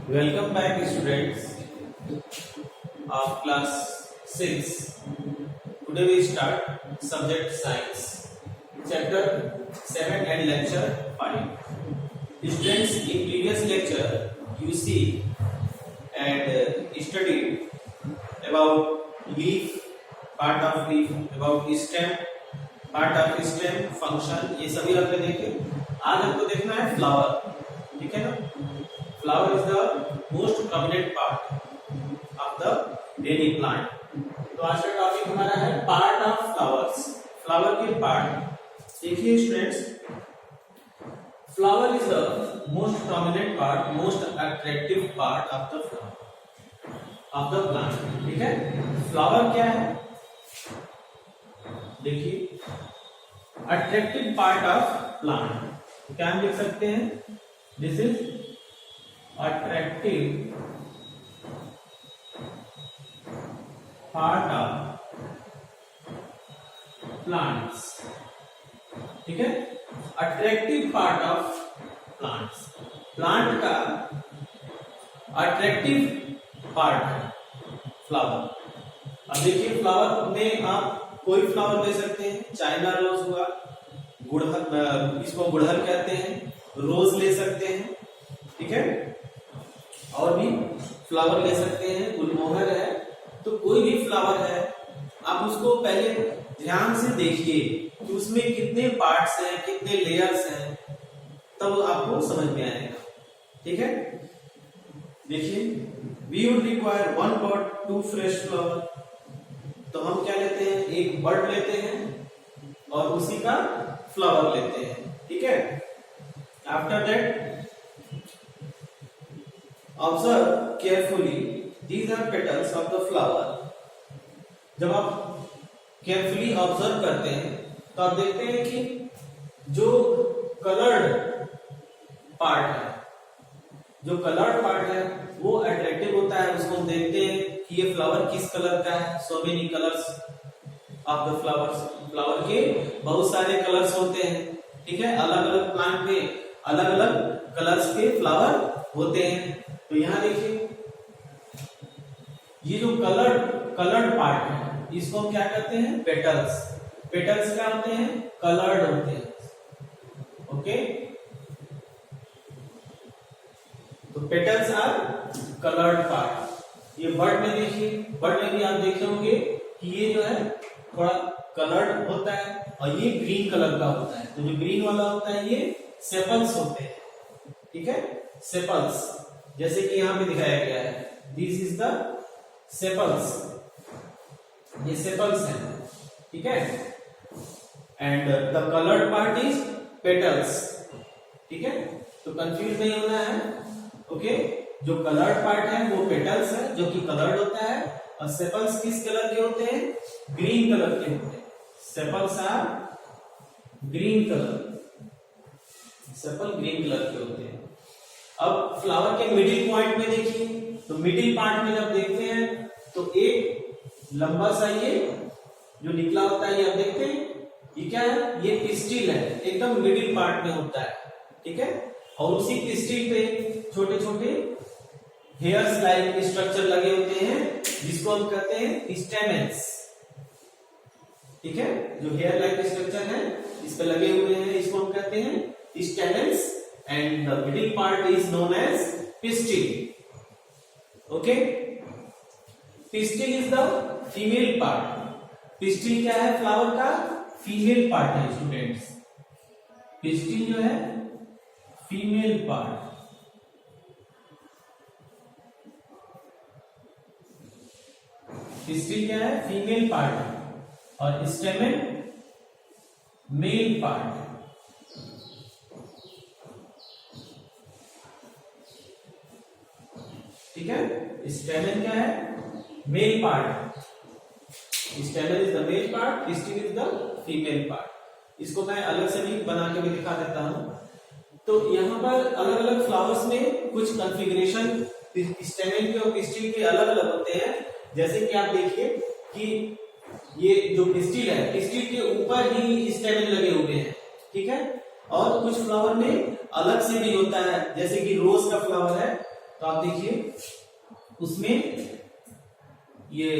Welcome back, students of class 6. Today we start subject science, chapter 7 and lecture 5. Students, in previous lecture you see and studied about leaf, part of leaf, about stem, part of stem, function, ये सभी आपने देखे। आज हमको देखना है flower, ठीक है ना। Flower is the most prominent part of the any plant. तो आज का टॉपिक हमारा है part of flowers. Flower के part देखिए students, flower is the most prominent part, most attractive part of the flower of the plant. ठीक है, flower क्या है देखिए, attractive part of plant. क्या हम लिख सकते हैं, this is attractive part of plants. ठीक है, attractive part of plants, plant का अट्रैक्टिव पार्ट है फ्लावर। अब देखिए, फ्लावर में आप कोई फ्लावर ले सकते हैं, चाइना रोज हुआ, गुड़हल, इसको गुड़हल कहते हैं, रोज ले सकते हैं, ठीक है, और भी फ्लावर ले सकते हैं, गुलमोहर है। तो कोई भी फ्लावर है, आप उसको पहले ध्यान से देखिए कि उसमें कितने पार्ट्स हैं, कितने लेयर्स हैं, तब आपको समझ में आएगा, ठीक है। देखिए, we would require 1 pot 2 fresh flower। तो हम क्या लेते हैं, एक बड लेते हैं और उसी का फ्लावर लेते हैं, ठीक है। After that observe carefully, these are petals of the flower। जब आप carefully observe करते हैं तो आप देखते हैं कि जो colored part है, जो colored part है वो attractive होता है। उसको हम देखते हैं कि ये फ्लावर किस कलर का है। so many colors of the flowers, flower के बहुत सारे कलर्स होते हैं, ठीक है। अलग अलग प्लांट में अलग अलग कलर्स के फ्लावर होते हैं। तो यहाँ देखिए, ये जो कलर्ड पार्ट है, इसको हम क्या कहते हैं, पेटल्स। पेटल्स क्या होते हैं, कलर्ड होते हैं, ओके। तो पेटल्स आर कलर्ड पार्ट। ये बर्ड में देखिए, बर्ड में भी आप देखे होंगे कि ये जो है थोड़ा कलर्ड होता है और ये ग्रीन कलर का होता है। तो जो ग्रीन वाला होता है ये सेपल्स होते हैं, ठीक है, सेपल्स, जैसे कि यहाँ पे दिखाया गया है, दिस इज द सेपल्स, ये सेपल्स हैं, ठीक है। And the coloured part is petals, ठीक है। तो कंफ्यूज नहीं होना है, ओके। जो कलर्ड पार्ट है वो पेटल्स है, जो कि कलर्ड होता है, और सेपल्स किस कलर के होते हैं, ग्रीन कलर के होते हैं। Sepals are green colour, sepal green colour के होते हैं। अब फ्लावर के मिडिल पॉइंट में देखिए, तो मिडिल पार्ट में जब देखते हैं तो एक लंबा सा ये जो निकला होता है, ये आप देखते हैं, ये क्या है, ये पिस्टिल है, एकदम मिडिल पार्ट में होता है, ठीक है। और उसी पिस्टिल पे छोटे छोटे हेयर्स लाइक स्ट्रक्चर लगे होते हैं, जिसको हम कहते हैं स्टेमेंस, ठीक है। जो हेयर लाइक स्ट्रक्चर है इस पे लगे हुए हैं, इसको हम कहते हैं stamens. And the middle part is known as pistil, okay। pistil is the female part। pistil क्या है, फ्लावर का फीमेल पार्ट है स्टूडेंट्स। pistil जो है फीमेल पार्ट, pistil क्या है, फीमेल पार्ट है, और स्टेमेन मेल पार्ट, ठीक है। स्टेमेन क्या है, male part, stamen is the male part, pistil is the female part. इसको मैं अलग से भी बना के भी दिखा देता हूं। तो यहाँ पर अलग अलग फ्लावर्स में कुछ कॉन्फ़िगरेशन स्टेमेन के और पिस्टिल के अलग अलग होते हैं। जैसे कि आप देखिए कि ये जो पिस्टिल है, पिस्टिल के ऊपर ही स्टेमेन लगे हुए हैं, ठीक है। और कुछ फ्लावर में अलग से भी होता है, जैसे कि रोज का फ्लावर है, तो आप देखिए उसमें ये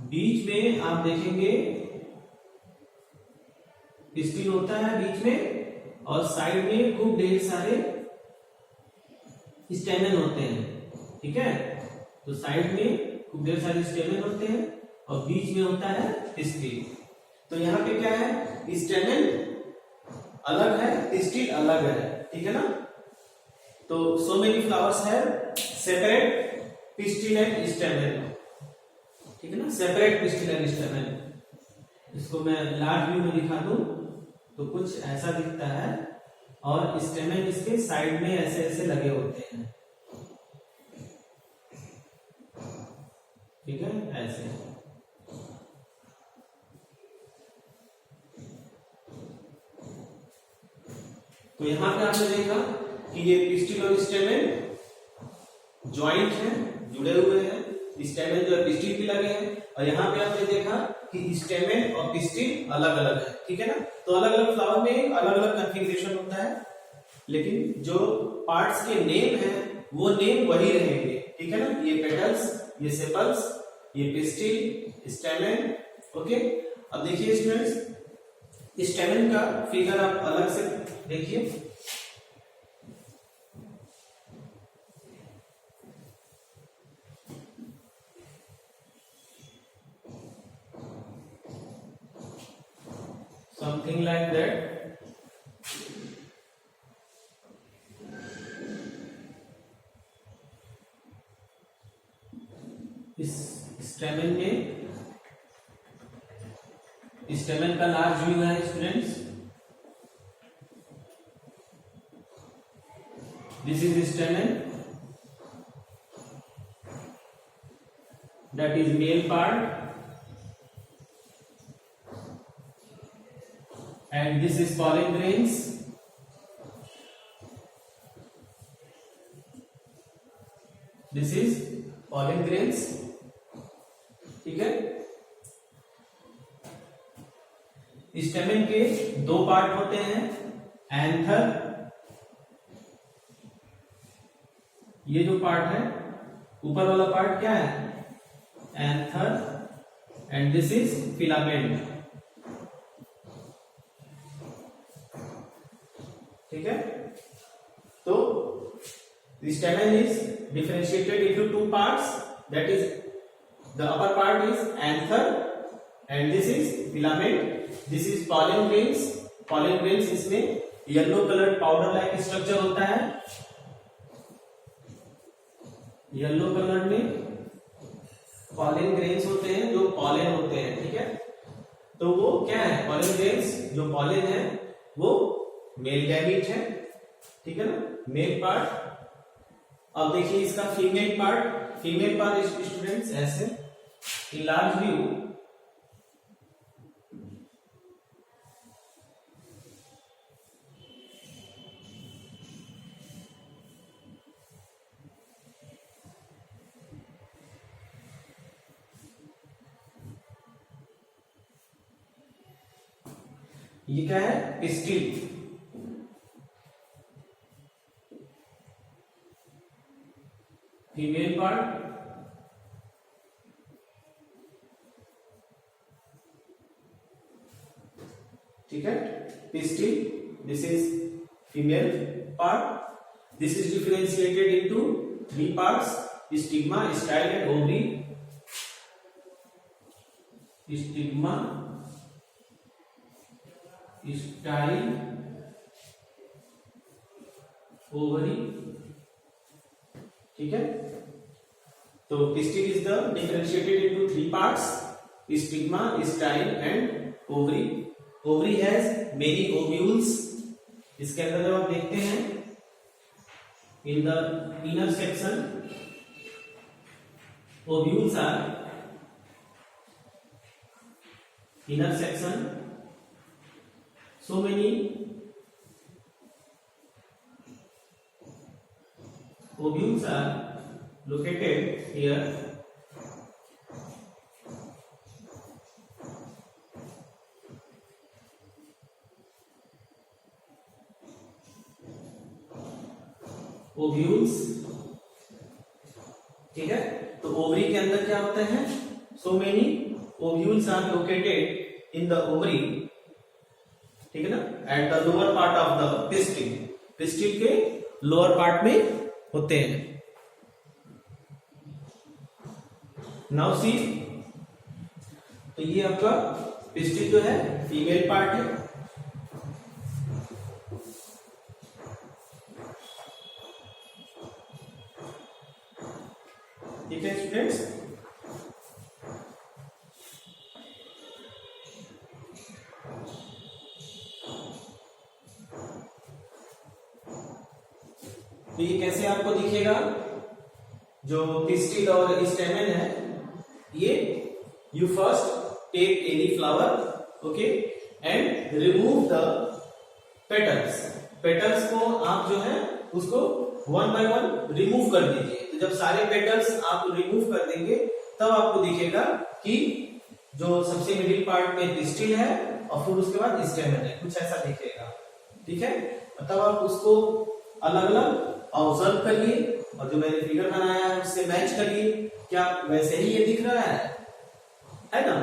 बीच में आप देखेंगे पिस्टिल होता है बीच में, और साइड में खूब ढेर सारे स्टेमन होते हैं। ठीक है, तो साइड में खूब ढेर सारे स्टेमन होते हैं और बीच में होता है पिस्टिल। तो यहाँ पे क्या है, स्टेमन अलग है, पिस्टिल अलग है। ठीक है ना। तो सो मेनी फ्लावर्स है सेपरेट पिस्टिल एंड स्टेमन। ठीक है ना, सेपरेट पिस्टिल एंड स्टेमन। इसको मैं लार्ज व्यू में दिखा दूं तो कुछ ऐसा दिखता है, और स्टेमन इसके साइड में ऐसे ऐसे लगे होते हैं। ठीक है, ऐसे। तो यहां पे आपने देखा कि ये पिस्टिल और स्टेमन ज्वाइंट है, जुड़े हुए हैं। स्टेमन जो है पिस्टिल भी लगे हैं, और यहाँ पे आपने देखा कि स्टेमन और पिस्टिल अलग अलग है। ठीक है ना। तो अलग अलग फ्लावर में अलग अलग कॉन्फ़िगरेशन होता है, लेकिन जो पार्ट्स के नेम है वो नेम वही रहेंगे। ठीक है ना। ये पेटल्स, ये सेपल्स, ये पिस्टिल, स्टेमन। ओके, अब देखिए स्टूडेंट्स, स्टेमन का फिगर आप अलग से देखिए। Something like that. इस स्टेमन में, स्टेमन का लार्ज व्यू है students. This is स्टेमन, that is male part, and this is pollen grains. This is pollen grains. ठीक है। स्टेमन के दो पार्ट होते हैं, एंथर, ये जो पार्ट है ऊपर वाला पार्ट क्या है, anther, and this is filament. ठीक है। तो stamen is differentiated into two parts, that is the upper part is anther and this is filament, this is pollen grains. Pollen grains इसमें yellow colour powder like structure होता है, yellow colour में pollen grains होते हैं जो pollen होते हैं। ठीक है। तो वो क्या है, पॉलन ग्रेन्स जो पॉलन है वो मेल गैमीट है। ठीक है ना, मेल पार्ट। अब देखिए इसका female part, female part students ऐसे इन लार्ज व्यू, ये क्या है, पिस्टिल। फीमेल पार्ट, ठीक है, pistil, this is female part. This is differentiated into three parts, stigma, style and ovary. Stigma, style, ovary. ठीक है। तो pistil is the differentiated into three parts, stigma, style and ovary. Ovary has many ovules. इसके अंदर जब आप देखते हैं in the inner section, ovules are inner section, so many ovules are located here, ovules, ठीक है। तो ओवरी के अंदर क्या होते हैं, सो many ovules are located in the ovary, ठीक है ना, at the lower part of the pistil, pistil के लोअर पार्ट में होते हैं। नाउ सी, तो ये आपका पिस्टिल जो है फीमेल पार्ट है, ठीक है स्टूडेंट्स। तो ये कैसे आपको दिखेगा, जो पिस्टिल और स्टेमन है, ये you first take any flower, okay, and remove the petals, petals को आप जो है उसको वन बाय वन रिमूव कर दीजिए। तो जब सारे पेटल्स आप रिमूव कर देंगे तब आपको दिखेगा कि जो सबसे मिडिल पार्ट में पिस्टिल है और फिर उसके बाद स्टेमन है, कुछ ऐसा दिखेगा, ठीक है। तब आप उसको अलग अलग ऑब्जर्व करिए और जो मैंने फिगर बनाया है उससे मैच करिए, क्या वैसे ही ये दिख रहा है ना।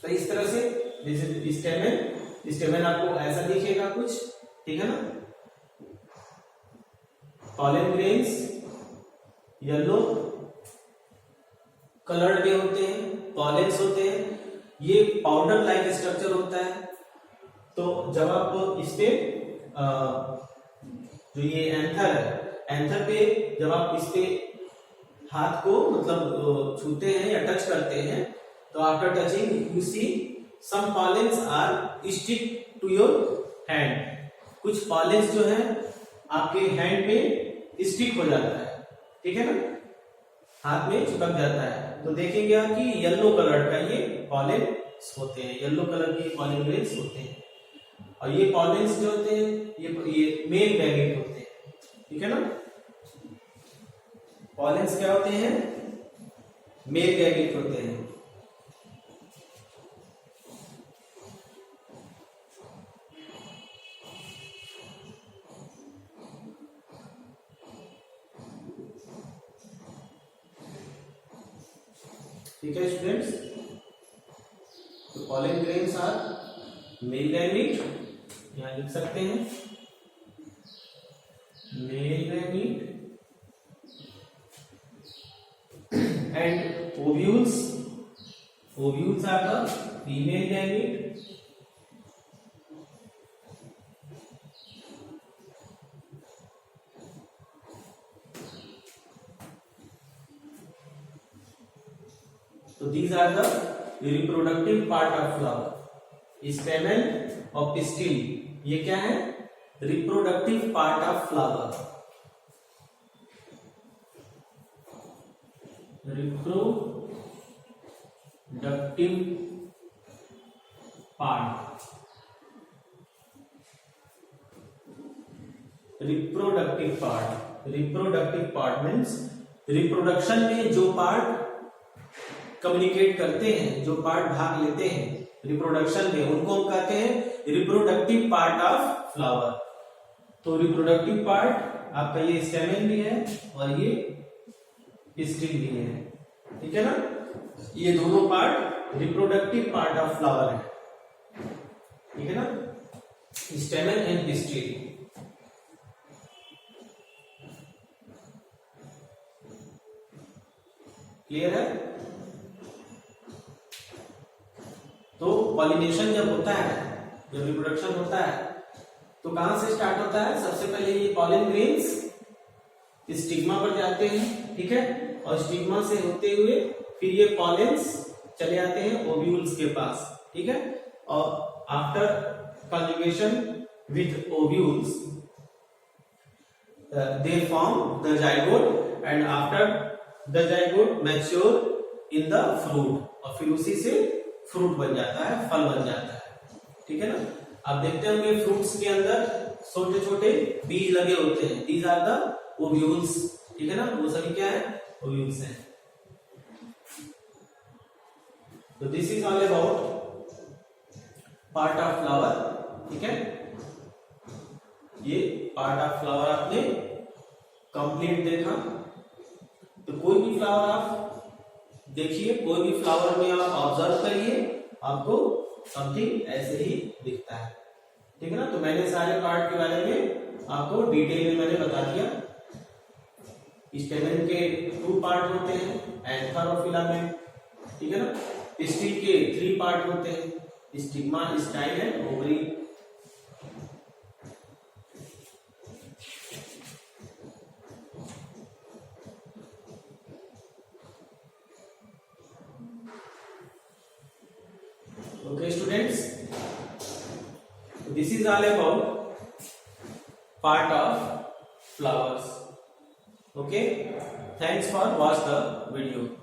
तो इस तरह से जैसे स्टेमन, स्टेमन आपको ऐसा दिखेगा कुछ, ठीक है ना। पॉलन ग्रेन्स येलो कलर के होते हैं, पॉलेन्स होते हैं, ये पाउडर लाइक स्ट्रक्चर होता है। तो जब आप इस पे जो ये एंथर है, एंथर पे जब आप इस पे हाथ को मतलब छूते हैं या टच करते हैं, तो after touching you see some pollens are stick to your hand, कुछ पॉलेन्स जो है आपके हैंड में स्टिक हो जाता है, ठीक है ना, हाथ में चिपक जाता है। तो देखेंगे आप कि येलो कलर का ये पॉलेन्स होते हैं, येलो कलर के पॉलन ग्रेन्स होते हैं। और ये पॉलेन्स जो होते हैं ये मेल गैमेट होते हैं, ठीक है ना। पॉलेन्स क्या होते हैं, मेल गैमेट होते हैं। ठीक है स्टूडेंट्स, तो pollen grains are male gamete, यहां लिख सकते हैं male gamete, and ovules, ovules are the female gamete, so these are the reproductive part of flower, stamen और pistil, ये क्या है, reproductive part of flower, reproductive part, reproductive part, reproductive part means reproduction में जो part communicate करते हैं, जो part भाग लेते हैं रिप्रोडक्शन में, उनको हम कहते हैं रिप्रोडक्टिव पार्ट ऑफ फ्लावर। तो रिप्रोडक्टिव पार्ट आपका ये स्टेमेन भी है और ये पिस्टिल भी है, ठीक है ना। ये दोनों part reproductive part of flower है, ठीक है ना, स्टेमेन एंड पिस्टिल। क्लियर है। तो पॉलिनेशन जब होता है, जब रिप्रोडक्शन होता है, तो कहां से स्टार्ट होता है, सबसे पहले ये पॉलन ग्रेन्स स्टिग्मा पर जाते हैं, ठीक है, और स्टिग्मा से होते हुए फिर ये पॉलेन्स चले आते हैं ओव्यूल्स के पास, ठीक है। और after conjugation with ovules they form the zygote, and after the zygote mature in the fruit, और फिर उसी से फ्रूट बन जाता है, फल बन जाता है, ठीक है ना। आप देखते होंगे फ्रूट्स के अंदर छोटे छोटे बीज लगे होते हैं, दीज आर द ओव्यूल्स, ठीक है ना, वो सभी क्या है, ओव्यूल्स हैं। तो this is all about part of flower, ठीक है। ये पार्ट ऑफ फ्लावर आपने कंप्लीट देखा। तो कोई भी फ्लावर आप देखिए, कोई भी फ्लावर में आप ऑब्जर्व करिए, आपको समथिंग ऐसे ही दिखता है, ठीक है ना। तो मैंने सारे पार्ट के बारे में आपको डिटेल में मैंने बता दिया। स्टेमेन के 2 पार्ट होते हैं, एंथर और फिलामेंट, ठीक है ना। स्टिक के 3 पार्ट होते हैं, stigma, style and ovary. Okay students, this is all about part of flowers. Okay, thanks for watch the video.